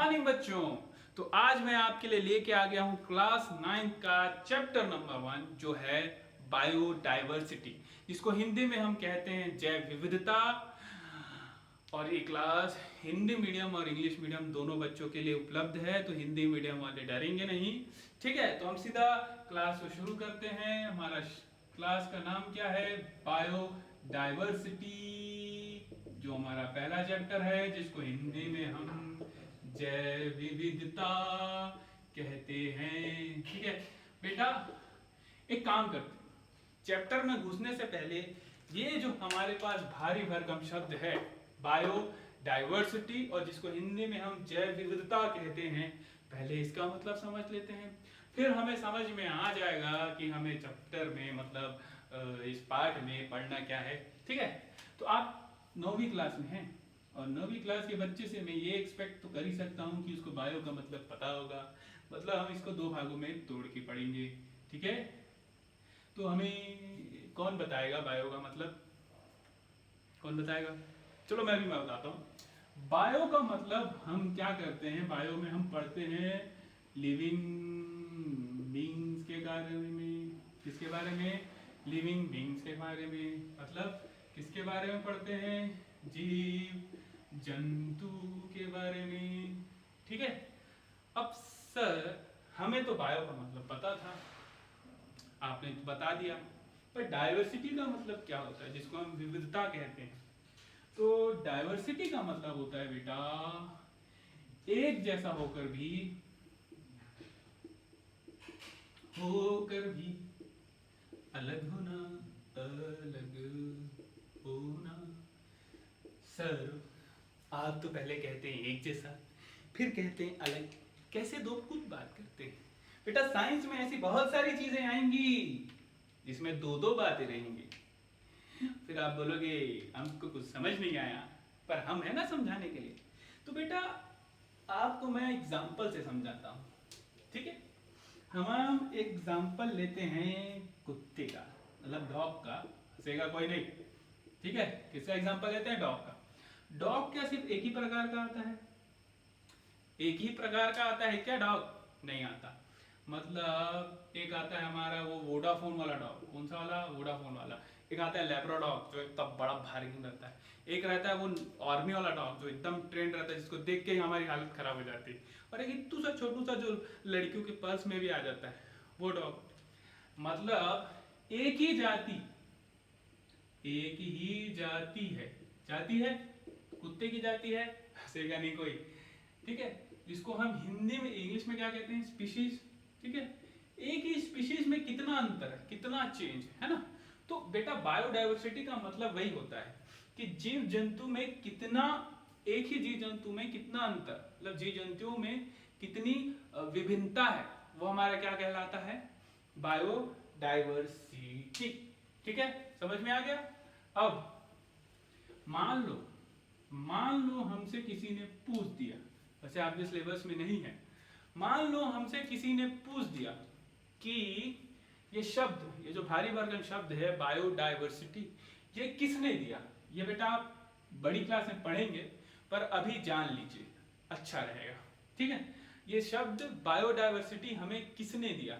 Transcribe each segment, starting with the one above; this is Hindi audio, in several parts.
मॉर्निंग बच्चों। तो आज मैं आपके लिए लेके आ गया हूं क्लास 9 का चैप्टर नंबर 1 जो है बायोडाइवर्सिटी, जिसको हिंदी में हम कहते हैं जैव विविधता। और ये क्लास हिंदी मीडियम और इंग्लिश मीडियम दोनों बच्चों के लिए उपलब्ध है, तो हिंदी मीडियम वाले डरेंगे नहीं। ठीक है, तो हम सीधा क्लास को शुरू करते हैं। हमारा क्लास का नाम क्या है? बायोडाइवर्सिटी, जो हमारा पहला चैप्टर है, जिसको हिंदी में हम जैव विविधता कहते हैं। ठीक है बेटा, एक काम करते हैं, चैप्टर में घुसने से पहले ये जो हमारे पास भारी भरकम शब्द है बायोडाइवर्सिटी, और जिसको हिंदी में हम जैव विविधता कहते हैं, पहले इसका मतलब समझ लेते हैं। फिर हमें समझ में आ जाएगा कि हमें चैप्टर में मतलब इस पार्ट में पढ़ना क्या है। ठीक है, तो आप 9वीं क्लास में हैं और 9वीं क्लास के बच्चे से मैं ये एक्सपेक्ट तो कर ही सकता हूँ कि उसको बायो का मतलब पता होगा। मतलब हम इसको 2 भागों में तोड़ के पढ़ेंगे। ठीक है, तो हमें कौन बताएगा बायो का मतलब? कौन बताएगा? चलो मैं बताता हूँ। बायो का मतलब हम क्या करते हैं, बायो में हम पढ़ते हैं लिविंग बींग्स के बारे में। किसके बारे में? लिविंग बींग्स के बारे में। मतलब किसके बारे में पढ़ते हैं? जीव जंतु के बारे में। ठीक है, अब सर हमें तो बायो का मतलब पता था, आपने तो बता दिया, पर डाइवर्सिटी का मतलब क्या होता है, जिसको हम विविधता कहते हैं? तो डाइवर्सिटी का मतलब होता है बेटा एक जैसा होकर भी अलग होना, अलग होना। सर आप तो पहले कहते हैं एक जैसा, फिर कहते हैं अलग, कैसे दो कुछ बात करते हैं? बेटा साइंस में ऐसी बहुत सारी चीजें आएंगी जिसमें दो दो बातें रहेंगी। फिर आप बोलोगे हमको कुछ समझ नहीं आया, पर हम है ना समझाने के लिए। तो बेटा आपको मैं एग्जाम्पल से समझाता हूँ। ठीक है, हम एग्जाम्पल लेते हैं कुत्ते का, मतलब डॉग का। हंसेगा कोई नहीं। ठीक है, किसका एग्जाम्पल लेते हैं? डॉग का। डॉग क्या सिर्फ एक ही प्रकार का आता है? एक ही प्रकार का आता है क्या डॉग? नहीं आता। मतलब एक आता है हमारा वो वोडाफोन वाला डॉग। कौन सा वाला? वोडाफोन वाला। एक आता है लैब्राडॉग जो एकदम बड़ा भारी रहता है। एक रहता है वो आर्मी वाला डॉग जो एकदम ट्रेंड रहता है, जिसको देख के ही हमारी हालत खराब हो जाती है। और एक इतू सा छोटू सा जो लड़कियों के पर्स में भी आ जाता है, वो डॉग। मतलब एक ही जाति, एक ही जाति है। जाति है, कुत्ते की जाति है, हंसेगा नहीं कोई। ठीक है, जिसको हम हिंदी में इंग्लिश में क्या कहते हैं? स्पीशीज। ठीक है, एक ही स्पीशीज में कितना अंतर है, कितना चेंज है ना। तो बेटा बायोडाइवर्सिटी का मतलब वही होता है कि जीव जंतु में कितना, एक ही जीव जंतु में कितना अंतर, मतलब जीव जंतुओं में कितनी विभिन्नता है, वो हमारा क्या कहलाता है? बायोडाइवर्सिटी। ठीक है, समझ में आ गया? अब मान लो हमसे किसी ने पूछ दिया, वैसे आपके सिलेबस में नहीं है, मान लो हमसे किसी ने पूछ दिया कि ये शब्द, ये जो भारी भरकम शब्द है बायोडाइवर्सिटी, ये किसने दिया? ये बेटा आप बड़ी क्लास में पढ़ेंगे, पर अभी जान लीजिए, अच्छा रहेगा। ठीक है, ये शब्द बायोडाइवर्सिटी हमें किसने दिया?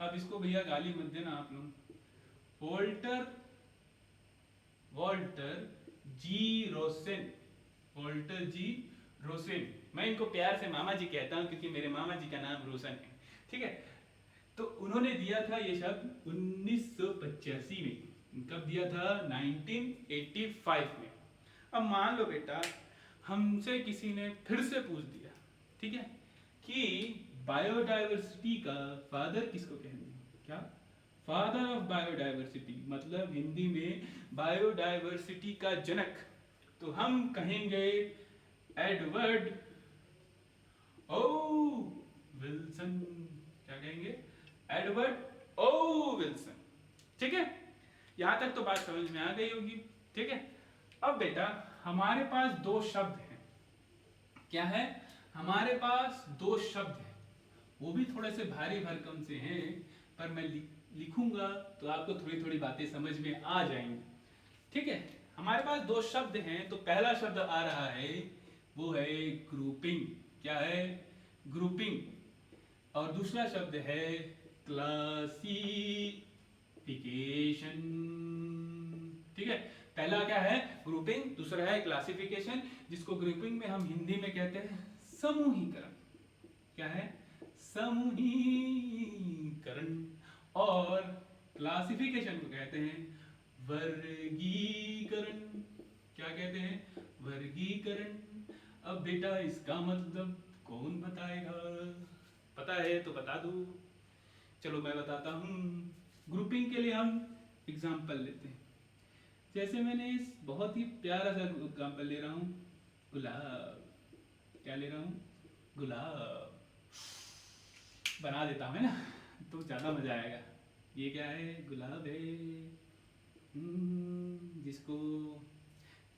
अब इसको भैया गाली मत देना आप लोग। Walter G Rosen. Walter G Rosen, मैं इनको प्यार से मामा जी कहता हूं क्योंकि मेरे मामा जी का नाम रोशन है। ठीक है, तो उन्होंने दिया था ये शब्द 1985 में। कब दिया था? 1985 में। अब मान लो बेटा हमसे किसी ने फिर से पूछ दिया, ठीक है, कि बायोडाइवर्सिटी का फादर किसको कहेंगे? क्या? फादर ऑफ बायोडाइवर्सिटी, मतलब हिंदी में बायोडाइवर्सिटी का जनक, तो हम कहेंगे एडवर्ड ओ विल्सन। क्या कहेंगे? एडवर्ड ओ विल्सन। ठीक है, यहां तक तो बात समझ में आ गई होगी। ठीक है, अब बेटा हमारे पास दो शब्द हैं। क्या है? हमारे पास दो शब्द हैं, वो भी थोड़े से भारी भरकम से हैं, पर मैं लिखूंगा तो आपको थोड़ी थोड़ी बातें समझ में आ जाएंगी। ठीक है, हमारे पास दो शब्द हैं, तो पहला शब्द आ रहा है वो है ग्रुपिंग। क्या है? ग्रुपिंग। और दूसरा शब्द है क्लासिफिकेशन। ठीक है, पहला क्या है? ग्रुपिंग, दूसरा है क्लासिफिकेशन, जिसको ग्रुपिंग में हम हिंदी में कहते हैं समूहीकरण। क्या है? समूहीकरण। और क्लासिफिकेशन को कहते हैं वर्गीकरण। क्या कहते हैं? वर्गीकरण। अब बेटा इसका मतलब कौन बताएगा? पता है तो बता दो। चलो मैं बताता हूँ। ग्रुपिंग के लिए हम एग्जाम्पल लेते हैं। जैसे मैंने इस बहुत ही प्यारा सा एग्जाम्पल ले रहा हूँ, गुलाब। क्या ले रहा हूँ? गुलाब। बना देता हूँ, है ना, तो ज्यादा मजा आएगा। ये क्या है? गुलाब है, जिसको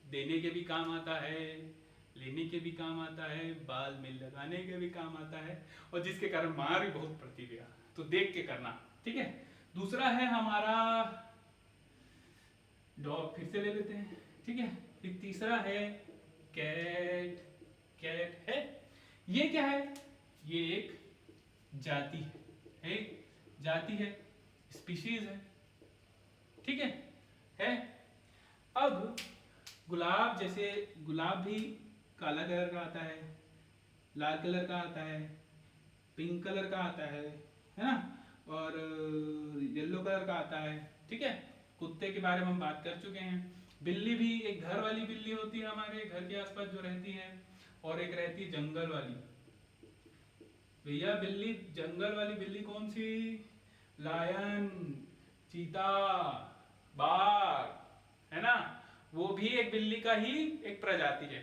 देने के भी काम आता है, लेने के भी काम आता है, बाल में लगाने के भी काम आता है, और जिसके कारण मार भी बहुत पड़ती है। तो देख के करना, ठीक है। दूसरा है हमारा डॉग, फिर से ले लेते हैं, ठीक है। फिर तीसरा है कैट। कैट है, ये क्या है? ये एक जाति है, जाति है, स्पीशीज है, ठीक है। अब गुलाब, जैसे गुलाब भी काला कलर का आता है, लाल कलर का आता है, पिंक कलर का आता है ना, और येलो कलर का आता है, ठीक है। कुत्ते के बारे में हम बात कर चुके हैं। बिल्ली भी एक घर वाली बिल्ली होती है, हमारे घर के आसपास जो रहती है, और एक रहती है जंगल वाली। भैया बिल्ली, जंगल वाली बिल्ली कौन सी? लायन, चीता, बाघ, है ना, वो भी एक बिल्ली का ही एक प्रजाति है।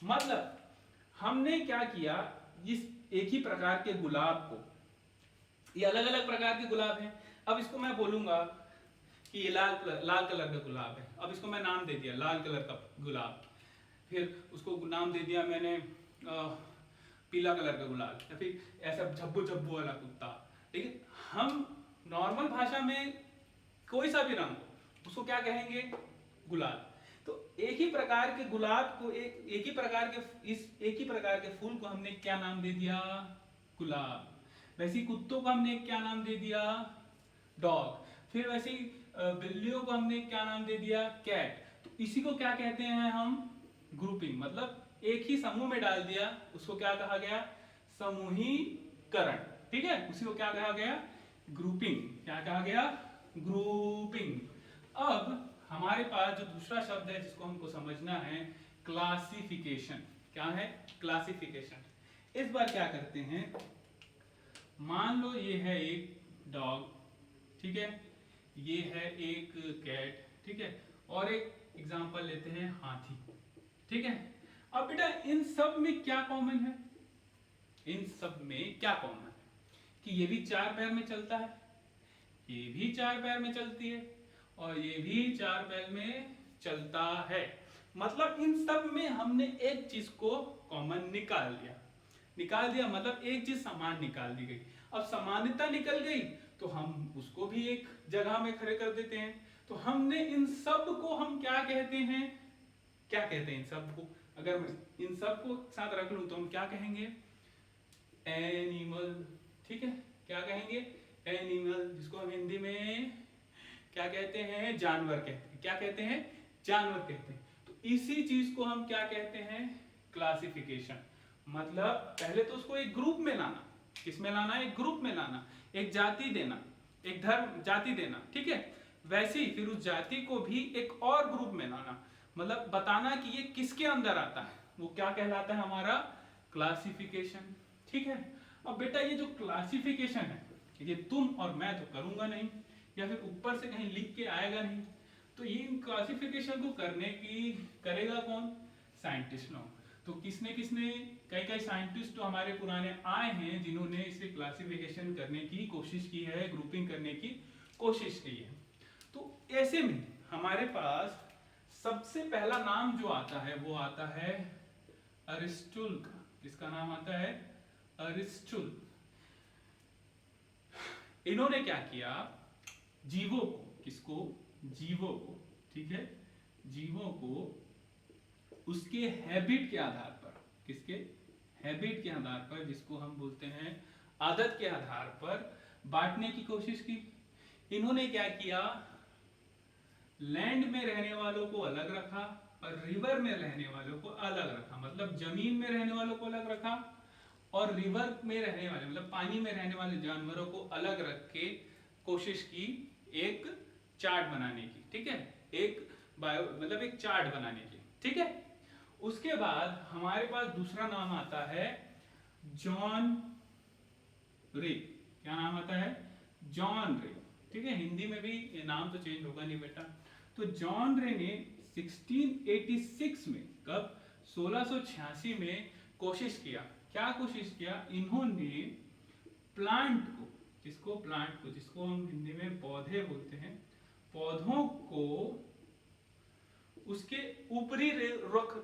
मतलब हमने क्या किया, इस एक ही प्रकार के गुलाब को, ये अलग अलग प्रकार के गुलाब हैं। अब इसको मैं बोलूंगा कि ये लाल कलर का गुलाब है। अब इसको मैं नाम दे दिया लाल कलर का गुलाब, फिर उसको नाम दे दिया मैंने पीला कलर का गुलाब, या फिर ऐसा झब्बू झब्बू वाला कुत्ता। लेकिन हम नॉर्मल भाषा में कोई सा भी रंग, उसको क्या कहेंगे? गुलाब। तो एक ही प्रकार के गुलाब को, एक ही प्रकार के, एक ही प्रकार के फूल को हमने क्या नाम दे दिया? गुलाब। वैसे कुत्तों को हमने क्या नाम दे दिया? डॉग। फिर वैसे बिल्लियों को हमने क्या नाम दे दिया? कैट। तो इसी को क्या कहते हैं हम? ग्रुपिंग। मतलब एक ही समूह में डाल दिया, उसको क्या कहा गया? समूहीकरण, ठीक है। उसी को क्या कहा गया? ग्रुपिंग। क्या कहा गया? ग्रुपिंग। अब हमारे पास जो दूसरा शब्द है जिसको हमको समझना है, क्लासिफिकेशन। क्या है? क्लासिफिकेशन। इस बार क्या करते हैं, मान लो ये है एक डॉग, ठीक है, ये है एक कैट, ठीक है, और एक एग्जांपल लेते हैं हाथी, ठीक है। अब बेटा इन सब में क्या कॉमन है? इन सब में क्या कॉमन है कि ये भी चार पैर में चलता है, ये भी चार पैर में चलती है, और ये भी चार पैर में चलता है। मतलब इन सब में हमने एक चीज को कॉमन निकाल दिया, मतलब एक चीज समान निकाल दी गई। अब समानता निकल गई तो हम उसको भी एक जगह में खड़े कर देते हैं। तो हमने इन सब को हम क्या कहते हैं? इन सब को, अगर मैं इन सब को साथ रख लूं तो हम क्या कहेंगे? एनिमल, ठीक है। क्या कहेंगे? एनिमल, जिसको हम हिंदी में क्या कहते हैं? जानवर कहते हैं। क्या कहते हैं? जानवर कहते हैं। तो इसी चीज को हम क्या कहते हैं? क्लासिफिकेशन। मतलब पहले तो उसको एक ग्रुप में लाना, किसमें लाना? एक ग्रुप में लाना, एक जाति देना, एक धर्म जाति देना, ठीक है। वैसे ही फिर उस जाति को भी एक और ग्रुप में लाना, मतलब बताना कि ये किसके अंदर आता है, वो क्या कहलाता है? हमारा क्लासिफिकेशन, ठीक है। अब बेटा ये जो क्लासिफिकेशन है, ये तुम और मैं तो करूंगा नहीं, या फिर ऊपर से कहीं लिख के आएगा नहीं। तो ये क्लासिफिकेशन को करेगा कौन? साइंटिस्ट लोग। तो किसने कई साइंटिस्ट तो हमारे पुराने आए हैं जिन्होंने इसे क्लासिफिकेशन करने की कोशिश की है, ग्रुपिंग करने की कोशिश की है। तो ऐसे में हमारे पास सबसे पहला नाम जो आता है वो आता है अरिस्टुल का। किसका नाम आता है? अरिस्टुल। इन्होंने क्या किया? जीवों को, किसको? जीवों को, ठीक है, जीवों को उसके हैबिट के आधार पर, किसके? हैबिट के आधार पर, जिसको हम बोलते हैं आदत के आधार पर बांटने की कोशिश की। इन्होंने क्या किया, लैंड में रहने वालों को अलग रखा और रिवर में रहने वालों को अलग रखा। मतलब जमीन में रहने वालों को अलग रखा और रिवर में रहने वाले मतलब पानी में रहने वाले जानवरों को अलग रख के कोशिश की एक चार्ट बनाने की। ठीक है, एक मतलब एक चार्ट बनाने की। ठीक है, उसके बाद हमारे पास दूसरा नाम आता है जॉन रे। क्या नाम आता है? जॉन रे। ठीक है, हिंदी में भी ये नाम तो चेंज होगा नहीं बेटा। तो जॉन रे ने 1686 में, कब? 1686 में कोशिश किया। क्या कोशिश किया? इन्होंने प्लांट को, जिसको हम हिंदी में पौधे बोलते हैं, पौधों को उसके ऊपरी रुख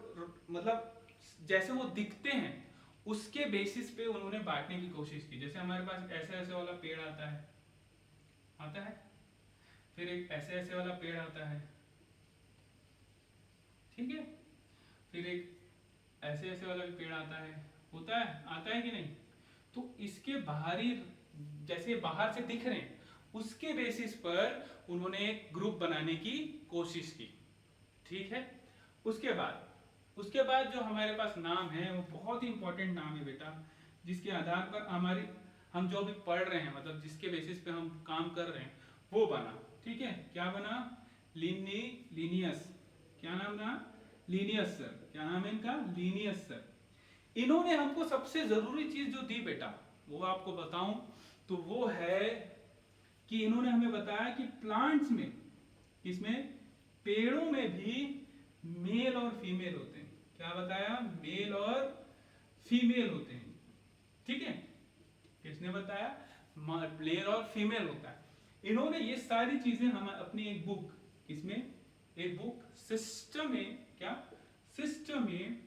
मतलब जैसे वो दिखते हैं उसके बेसिस पे उन्होंने बांटने की कोशिश की। जैसे हमारे पास ऐसे ऐसे वाला पेड़ आता है, फिर एक ऐसे ऐसे वाला पेड़ आता है, ठीक है, फिर एक ऐसे ऐसे वाला भी पेड़ आता है, आता है कि नहीं? तो इसके बाहरी, जैसे बाहर से दिख रहे हैं, उसके बेसिस पर उन्होंने एक ग्रुप बनाने की कोशिश की। ठीक है, उसके बाद जो हमारे पास नाम है वो बहुत ही इंपॉर्टेंट नाम है बेटा, जिसके आधार पर हम जो भी पढ़ रहे हैं, मतलब जिसके बेसिस पे हम काम कर रहे हैं, वो बना। ठीक है, क्या बना? लीनियस। क्या नाम था? Linnaeus sir. क्या नाम है इनका? Linnaeus sir. इन्होंने हमको सबसे जरूरी चीज जो दी बेटा, वो आपको बताऊं तो वो है कि इन्होंने हमें बताया कि प्लांट्स में, इसमें पेड़ों में भी मेल और फीमेल होते हैं। क्या बताया? मेल और फीमेल होते हैं। ठीक है, किसने बताया? मेल और फीमेल होता है। इन्होंने ये सारी चीजें हम अपनी एक बुक, इसमें एक बुक सिस्टम में, क्या सिस्टम में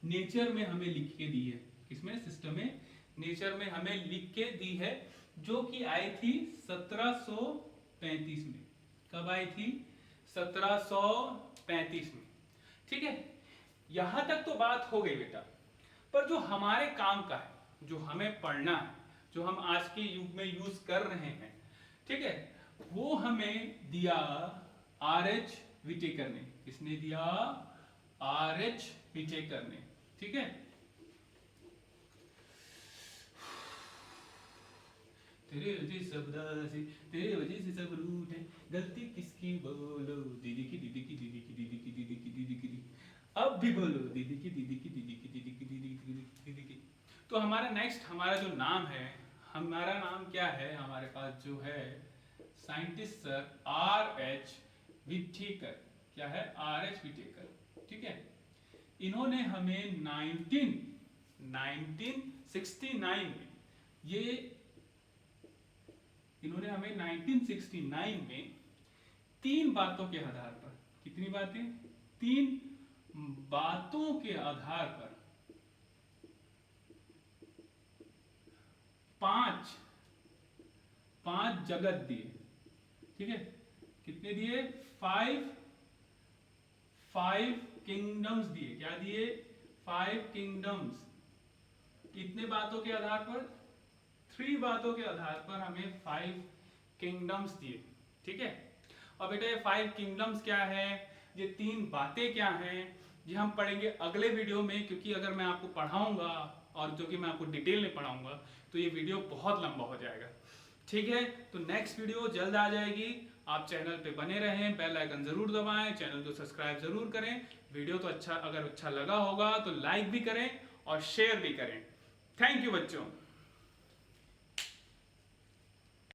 नेचर में हमें लिख के दी है। किसमें? सिस्टम में नेचर में हमें लिख के दी है, जो कि आई थी 1735 में। कब आई थी? 1735 में। ठीक है, यहां तक तो बात हो गई बेटा, पर जो हमारे काम का है, जो हमें पढ़ना है, जो हम आज के युग में यूज कर रहे हैं, ठीक है, वो हमें दिया R.H. विटेकर ने। किसने दिया? R.H. विटेकर ने। ठीक है, तेरे वजह सब दासी, तेरे वजह से सब रूठे, गलती किसकी बोलो, दीदी की दीदी की दीदी की दीदी की दीदी की दीदी की, अब भी बोलो दीदी की दीदी की दीदी की दीदी की दीदी की दीदी की। तो हमारा नेक्स्ट, हमारा जो नाम है, हमारा नाम क्या है? हमारे पास जो है साइंटिस्ट सर R.H. विटेकर। क्या है? R.H. विटेकर। ठीक है, इन्होंने हमें 1969 में इन्होंने हमें 1969 में 3 बातों के आधार पर, कितनी बातें? 3 बातों के आधार पर 5 जगत दिए। ठीक है, कितने दिए? 5 किंगडम्स दिए। क्या दिए? 5 किंगडम्स। कितने बातों के आधार पर? 3 बातों के आधार पर हमें 5 किंगडम्स दिए। ठीक है, और बेटा ये 5 किंगडम्स क्या है, ये 3 बातें क्या हैं, ये हम पढ़ेंगे अगले वीडियो में, क्योंकि अगर मैं आपको पढ़ाऊंगा और जो कि मैं आपको डिटेल में पढ़ाऊंगा तो ये वीडियो बहुत लंबा हो जाएगा। ठीक है, तो नेक्स्ट वीडियो जल्द आ जाएगी। आप चैनल पे बने रहें, बेल आइकन जरूर दबाएं, चैनल को सब्सक्राइब जरूर करें। वीडियो तो अगर अच्छा लगा होगा तो लाइक भी करें और शेयर भी करें। थैंक यू बच्चों।